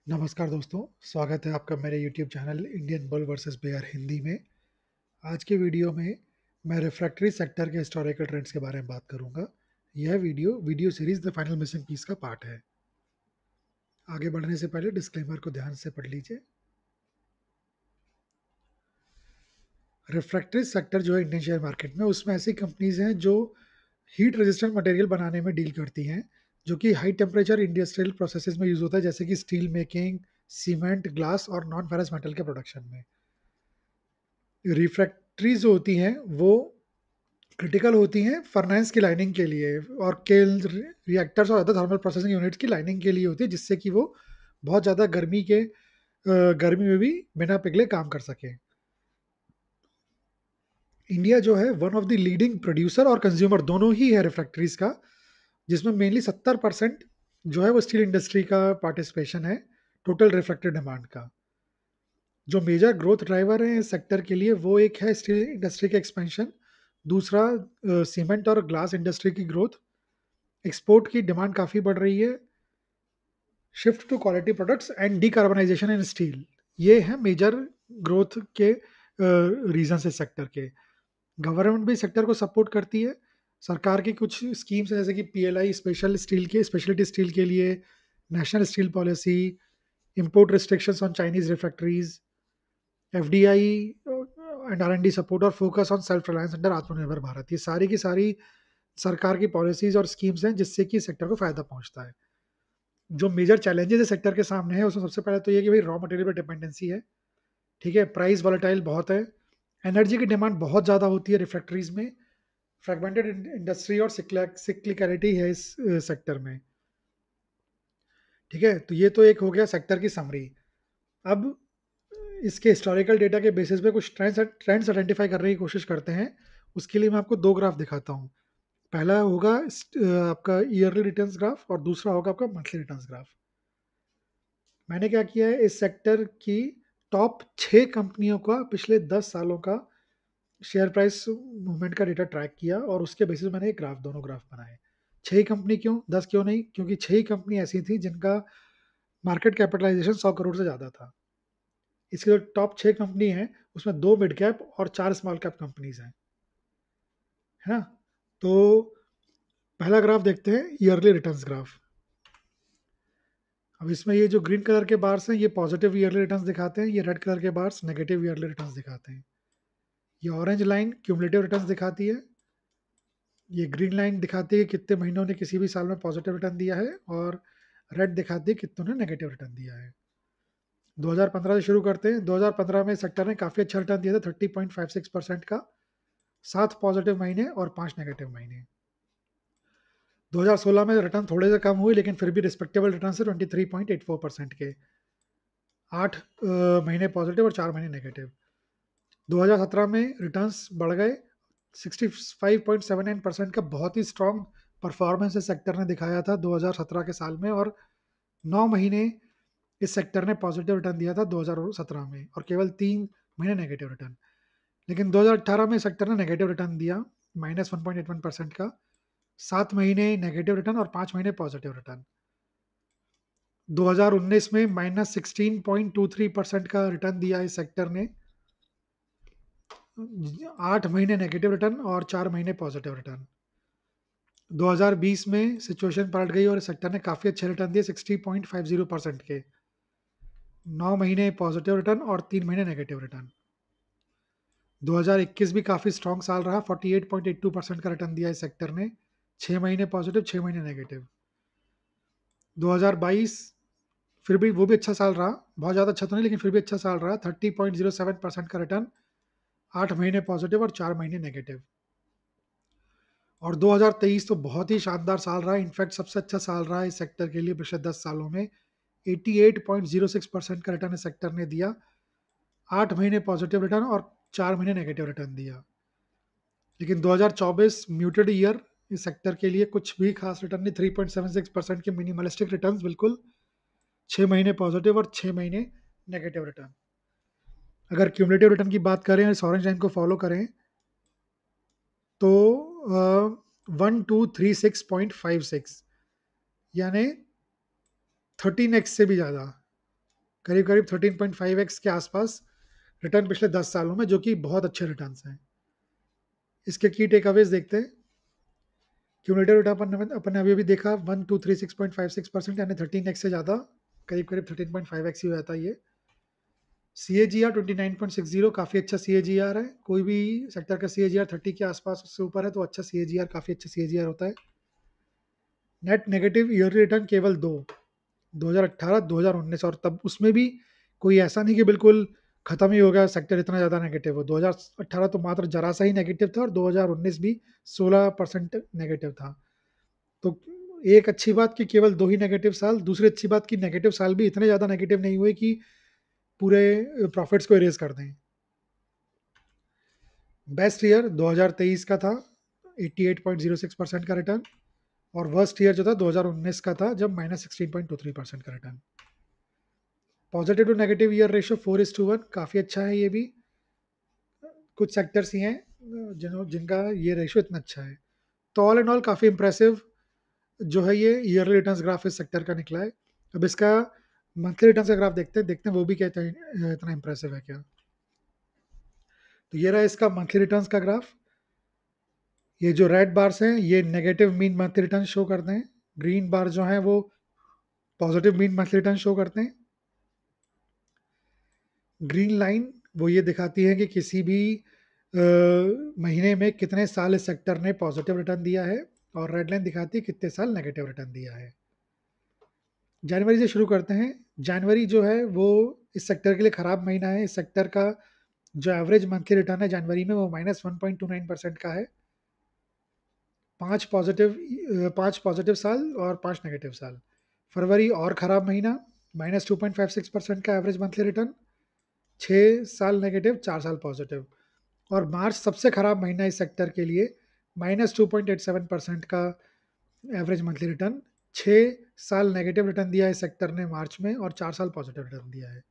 नमस्कार दोस्तों, स्वागत है आपका मेरे YouTube channel Indian bull versus bear Hindi में। आज के वीडियो में मैं रिफ्रैक्टरी सेक्टर के हिस्टोरिकल ट्रेंड्स के बारे में बात करूंगा। यह video series the final missing piece का पार्ट है। आगे बढ़ने से पहले डिस्क्लेमर को ध्यान से पढ़ लीजिए। रिफ्रैक्टरी सेक्टर जो है इंडियन शेयर मार्केट में, उसमें ऐसी कंपनीज हैं जो हीट रेजिस्टेंट मटेरियल बनाने में डील करती हैं, जो कि हाई टेम्परेचर इंडस्ट्रियल प्रोसेसेस में यूज होता है, जैसे कि स्टील मेकिंग, सीमेंट, ग्लास और नॉन फेरस मेटल के प्रोडक्शन में। रिफ्रैक्टरीज जो होती हैं वो क्रिटिकल होती हैं फर्नेस की लाइनिंग के लिए, और केल्स, रिएक्टर्स और अदर थर्मल प्रोसेसिंग यूनिट्स की लाइनिंग के लिए होती है, जिससे कि वो बहुत ज़्यादा गर्मी में भी बिना पिघले काम कर सकें। इंडिया जो है one of the leading producer और कंज्यूमर दोनों ही है रिफ्रैक्टरीज का, जिसमें मेनली 70% जो है वो स्टील इंडस्ट्री का पार्टिसिपेशन है टोटल रिफ्रैक्टिव डिमांड का। जो मेजर ग्रोथ ड्राइवर है इस सेक्टर के लिए वो एक है स्टील इंडस्ट्री का एक्सपेंशन, दूसरा सीमेंट और ग्लास इंडस्ट्री की ग्रोथ, एक्सपोर्ट की डिमांड काफ़ी बढ़ रही है, shift to quality products and decarbonisation in steel. ये है मेजर ग्रोथ के रीजन इस सेक्टर के। गवर्नमेंट भी सेक्टर को सपोर्ट करती है। सरकार की कुछ स्कीम्स हैं, जैसे कि पीएलआई स्पेशलिटी स्टील के लिए, national steel policy, import restrictions on Chinese refractories, FDI and R and D support और focus on self reliance under Atmanirbhar Bharat. ये सारी की सारी सरकार की पॉलिसीज और स्कीम्स हैं जिससे कि सेक्टर को फायदा पहुंचता है। जो मेजर चैलेंजेस है सेक्टर के सामने है, उसमें सबसे पहले तो ये कि भाई रॉ मटेरियल पे डिपेंडेंसी है। ठीक है, प्राइस वॉलेटाइल बहुत है, एनर्जी की डिमांड बहुत ज़्यादा होती है रिफैक्ट्रीज में, फ्रेगमेंटेड इंडस्ट्री और सिक्लिकलिटी है इस सेक्टर में। ठीक है, तो ये तो एक हो गया सेक्टर की समरी। अब इसके हिस्टोरिकल डेटा के बेसिस पे कुछ ट्रेंड्स आइडेंटिफाई करने की कोशिश करते हैं। उसके लिए मैं आपको दो ग्राफ दिखाता हूँ। पहला होगा आपका ईयरली रिटर्न्स ग्राफ, और दूसरा होगा आपका मंथली रिटर्न्स ग्राफ। मैंने क्या किया है, इस सेक्टर की टॉप 6 कंपनियों का पिछले 10 सालों का शेयर प्राइस मूवमेंट का डेटा ट्रैक किया, और उसके बेसिस मैंने एक दोनों ग्राफ बनाए। 6 कंपनी क्यों, 10 क्यों नहीं? क्योंकि 6 कंपनी ऐसी थी जिनका मार्केट कैपिटलाइजेशन 100 करोड़ से ज़्यादा था। इसके जो टॉप 6 कंपनी हैं, उसमें 2 मिड कैप और 4 स्मॉल कैप कंपनीज हैं, है ना? तो पहला ग्राफ देखते हैं, ईयरली रिटर्न्स ग्राफ। अब इसमें ये जो ग्रीन कलर के बार्स हैं ये पॉजिटिव ईयरली रिटर्न्स दिखाते हैं, ये रेड कलर के बार्स नेगेटिव ईयरली रिटर्न्स दिखाते हैं। ये ऑरेंज लाइन क्यूमुलेटिव रिटर्न्स दिखाती है, ये ग्रीन लाइन दिखाती है कि कितने महीनों ने किसी भी साल में पॉजिटिव रिटर्न दिया है, और रेड दिखाती है कितनों ने नेगेटिव रिटर्न दिया है। 2015 से शुरू करते हैं। 2015 में सेक्टर ने काफ़ी अच्छा रिटर्न दिया था, 30.56% का, 7 पॉजिटिव महीने और 5 नेगेटिव महीने। 2016 में रिटर्न थोड़े से कम हुए, लेकिन फिर भी रिस्पेक्टेबल रिटर्न से 23.84% के, 8 महीने पॉजिटिव और 4 महीने नेगेटिव। 2017 में रिटर्न्स बढ़ गए, 65.79% का बहुत ही स्ट्रॉन्ग परफॉर्मेंस इस सेक्टर ने दिखाया था 2017 के साल में, और 9 महीने इस सेक्टर ने पॉजिटिव रिटर्न दिया था 2017 में, और केवल 3 महीने नेगेटिव रिटर्न। लेकिन 2018 में सेक्टर ने नेगेटिव रिटर्न दिया, -1.81% का, 7 महीने नेगेटिव रिटर्न और 5 महीने पॉजिटिव रिटर्न। 2019 में -16.23% का रिटर्न दिया इस सेक्टर ने, 8 महीने नेगेटिव रिटर्न और 4 महीने पॉजिटिव रिटर्न। 2020 में सिचुएशन पलट गई और सेक्टर ने काफ़ी अच्छे रिटर्न दिए, 60.50% के, 9 महीने पॉजिटिव रिटर्न और 3 महीने नेगेटिव रिटर्न। 2021 भी काफ़ी स्ट्रॉन्ग साल रहा, 48.82% का रिटर्न दिया इस सेक्टर ने, 6 महीने पॉजिटिव, 6 महीने नेगेटिव। 2022 फिर भी वो भी अच्छा साल रहा, बहुत ज़्यादा अच्छा तो नहीं लेकिन फिर भी अच्छा साल रहा, 30.07% का रिटर्न, 8 महीने पॉजिटिव और 4 महीने नेगेटिव। और 2023 तो बहुत ही शानदार साल रहा, इनफैक्ट सबसे अच्छा साल रहा इस सेक्टर के लिए पिछले 10 सालों में। 88.06% का रिटर्न इस सेक्टर ने दिया, 8 महीने पॉजिटिव रिटर्न और 4 महीने नेगेटिव रिटर्न दिया। लेकिन 2024 म्यूटेड ईयर इस सेक्टर के लिए, कुछ भी खास रिटर्न नहीं, 3.76% के मिनिमलिस्टिक रिटर्न बिल्कुल, 6 महीने पॉजिटिव और 6 महीने नेगेटिव रिटर्न। अगर क्यूमुलेटिव रिटर्न की बात करें, इस ऑरेंज लाइन को फॉलो करें, तो 1236.56, यानी 13x से भी ज़्यादा, करीब करीब 13.5x के आसपास रिटर्न पिछले 10 सालों में, जो कि बहुत अच्छे रिटर्न्स हैं। इसके की टेक अवेज देखते हैं। क्यूमुलेटिव रिटर्न अपन ने अभी अभी देखा 1236.56%, यानी 13x से ज़्यादा, करीब करीब 13.5x ही रहता है ये। सी ए जी आर 29.60, काफ़ी अच्छा सी ए जी आर है। कोई भी सेक्टर का सी ए जी आर 30 के आसपास उससे ऊपर है तो अच्छा सी ए जी आर, काफ़ी अच्छा सी ए जी आर होता है। नेट नेगेटिव ईयरली रिटर्न केवल दो, 2018 2019, और तब उसमें भी कोई ऐसा नहीं कि बिल्कुल खत्म ही हो गया सेक्टर, इतना ज़्यादा नेगेटिव हो। 2018 तो मात्र जरा सा ही नेगेटिव था, और 2019 भी 16% नेगेटिव था। तो एक अच्छी बात कि केवल दो ही नेगेटिव साल, दूसरी अच्छी बात कि नेगेटिव साल भी इतने ज़्यादा नेगेटिव नहीं हुए कि पूरे प्रॉफिट्स को इरेज कर दें। बेस्ट ईयर 2023 का था, 88.06% का रिटर्न। और वर्स्ट ईयर जो था 2019 का था, जब -16.23% का return. Positive to negative year ratio 4:1, काफ़ी अच्छा है ये भी। कुछ सेक्टर्स ही हैं जिनका ये रेशियो इतना अच्छा है। तो ऑल एंड ऑल काफ़ी इंप्रेसिव जो है ये ईयरली रिटर्न्स ग्राफ इस सेक्टर का निकला है। अब इसका मंथली रिटर्न्स का ग्राफ देखते हैं वो भी कहते हैं इतना इंप्रेसिव है क्या। तो ये रहा इसका मंथली रिटर्न्स का ग्राफ। ये जो रेड बार्स हैं ये negative mean monthly return show करते हैं, ग्रीन बार जो हैं वो positive mean monthly return show करते हैं। ग्रीन लाइन वो ये दिखाती है कि किसी भी महीने में कितने साल इस सेक्टर ने पॉजिटिव रिटर्न दिया है, और रेड लाइन दिखाती है कितने साल नेगेटिव रिटर्न दिया है। जनवरी से शुरू करते हैं। जनवरी जो है वो इस सेक्टर के लिए ख़राब महीना है। इस सेक्टर का जो एवरेज मंथली रिटर्न है जनवरी में वो -1.29% का है। पाँच पॉजिटिव साल और 5 नेगेटिव साल। फरवरी और ख़राब महीना, -2.56% का एवरेज मंथली रिटर्न, 6 साल नेगेटिव, 4 साल पॉजिटिव। और मार्च सबसे ख़राब महीना इस सेक्टर के लिए, -2.87% का एवरेज मंथली रिटर्न, 6 साल नेगेटिव रिटर्न दिया है इस सेक्टर ने मार्च में, और 4 साल पॉजिटिव रिटर्न दिया है।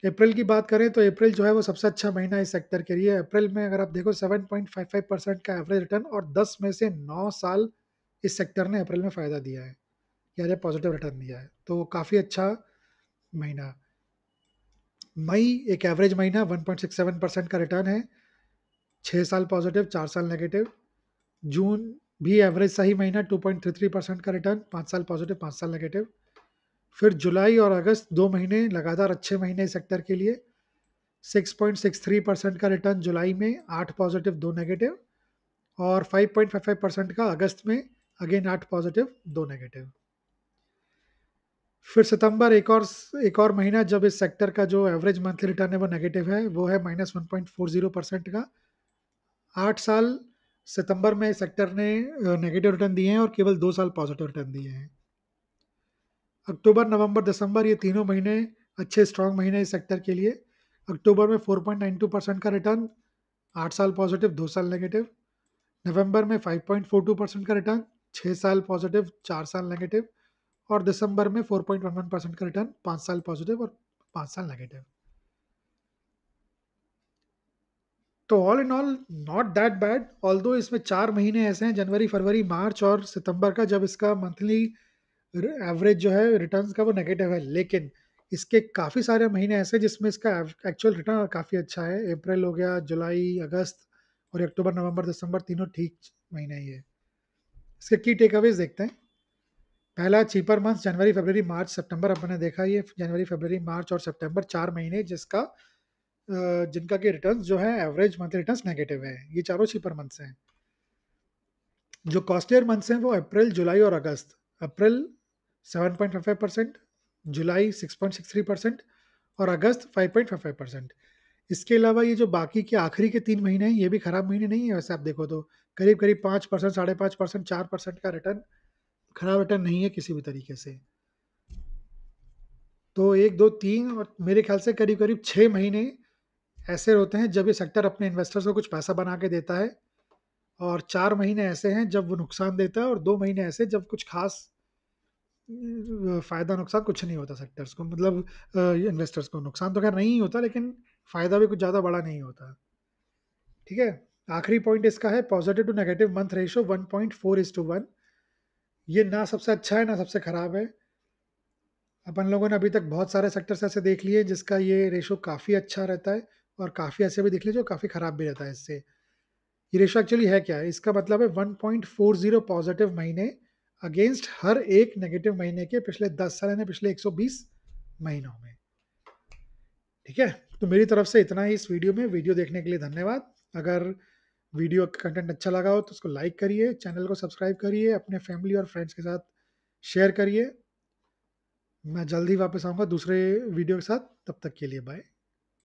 अप्रैल की बात करें तो अप्रैल जो है वो सबसे अच्छा महीना है इस सेक्टर के लिए। अप्रैल में अगर आप देखो 7.55% का एवरेज रिटर्न, और 10 में से 9 साल इस सेक्टर ने अप्रैल में फ़ायदा दिया है, यानी पॉजिटिव रिटर्न दिया है, तो काफ़ी अच्छा महीना। मई एक एवरेज महीना, 1.67% का रिटर्न है, 6 साल पॉजिटिव, 4 साल नेगेटिव। जून भी एवरेज सही महीना, 2.33% का रिटर्न, 5 साल पॉजिटिव, 5 साल नेगेटिव। फिर जुलाई और अगस्त 2 महीने लगातार अच्छे महीने इस सेक्टर के लिए, 6.63% का रिटर्न जुलाई में, 8 पॉजिटिव 2 नेगेटिव, और 5.55% का अगस्त में, अगेन 8 पॉजिटिव 2 नेगेटिव। फिर सितंबर एक और महीना जब इस सेक्टर का जो एवरेज मंथली रिटर्न है वो नेगेटिव है, वो है -1.40% का। 8 साल सितंबर में सेक्टर ने नेगेटिव रिटर्न दिए हैं, और केवल 2 साल पॉजिटिव रिटर्न दिए हैं। अक्टूबर नवंबर दिसंबर ये तीनों महीने अच्छे स्ट्रॉन्ग महीने इस सेक्टर के लिए। अक्टूबर में 4.92% का रिटर्न, 8 साल पॉजिटिव 2 साल नेगेटिव। नवंबर में 5.42% का रिटर्न, 6 साल पॉजिटिव 4 साल नेगेटिव। और दिसंबर में 4.11% का रिटर्न, 5 साल पॉजिटिव और 5 साल नेगेटिव। तो all in all not that bad, although इसमें 4 महीने ऐसे हैं, जनवरी फरवरी मार्च और सितंबर का, जब इसका मंथली एवरेज जो है रिटर्न्स का वो नेगेटिव है। लेकिन इसके काफ़ी सारे महीने ऐसे हैं जिसमें इसका एक्चुअल रिटर्न काफ़ी अच्छा है। अप्रैल हो गया, जुलाई, अगस्त, और अक्टूबर नवंबर दिसंबर तीनों ठीक महीने ही है। इसके की टेक अवेज देखते हैं। पहला चीपर मंथ जनवरी फरवरी मार्च सितंबर, अपने देखा ये जनवरी फरवरी मार्च और सितंबर 4 महीने जिनका के रिटर्न्स जो है एवरेज मंथली रिटर्न्स नेगेटिव है। ये चारों चीपर मंथ्स हैं। जो कॉस्टलियर मंथ्स हैं वो अप्रैल जुलाई और अगस्त। अप्रैल 7.55%, जुलाई 6.63%, और अगस्त 5.55%। इसके अलावा ये जो बाकी के आखिरी के 3 महीने हैं ये भी खराब महीने नहीं है वैसे आप देखो तो। करीब करीब 5%, 5.5%, 4% का रिटर्न खराब रिटर्न नहीं है किसी भी तरीके से। तो एक दो तीन और मेरे ख्याल से करीब करीब 6 महीने ऐसे होते हैं जब ये सेक्टर अपने इन्वेस्टर्स को कुछ पैसा बना के देता है, और 4 महीने ऐसे हैं जब वो नुकसान देता है, और 2 महीने ऐसे जब कुछ खास फ़ायदा नुकसान कुछ नहीं होता सेक्टर्स को, मतलब इन्वेस्टर्स को नुकसान तो खैर नहीं ही होता, लेकिन फ़ायदा भी कुछ ज़्यादा बड़ा नहीं होता। ठीक है। आखिरी पॉइंट इसका है positive to negative month ratio 1.4:1। ये ना सबसे अच्छा है ना सबसे खराब है। अपन लोगों ने अभी तक बहुत सारे सेक्टर्स ऐसे देख लिए जिसका ये रेशो काफ़ी अच्छा रहता है, और काफ़ी ऐसे भी देख लिए जो काफ़ी खराब भी रहता है इससे। ये रेशो एक्चुअली है क्या है? इसका मतलब है 1.40 पॉजिटिव महीने अगेंस्ट हर एक नेगेटिव महीने के पिछले 10 साल, यानी पिछले 120 महीनों में। ठीक है? तो मेरी तरफ से इतना ही इस वीडियो में। वीडियो देखने के लिए धन्यवाद। अगर वीडियो कंटेंट अच्छा लगा हो तो उसको लाइक करिए, चैनल को सब्सक्राइब करिए, अपने फैमिली और फ्रेंड्स के साथ शेयर करिए। मैं जल्द ही वापस आऊँगा दूसरे वीडियो के साथ, तब तक के लिए बाय।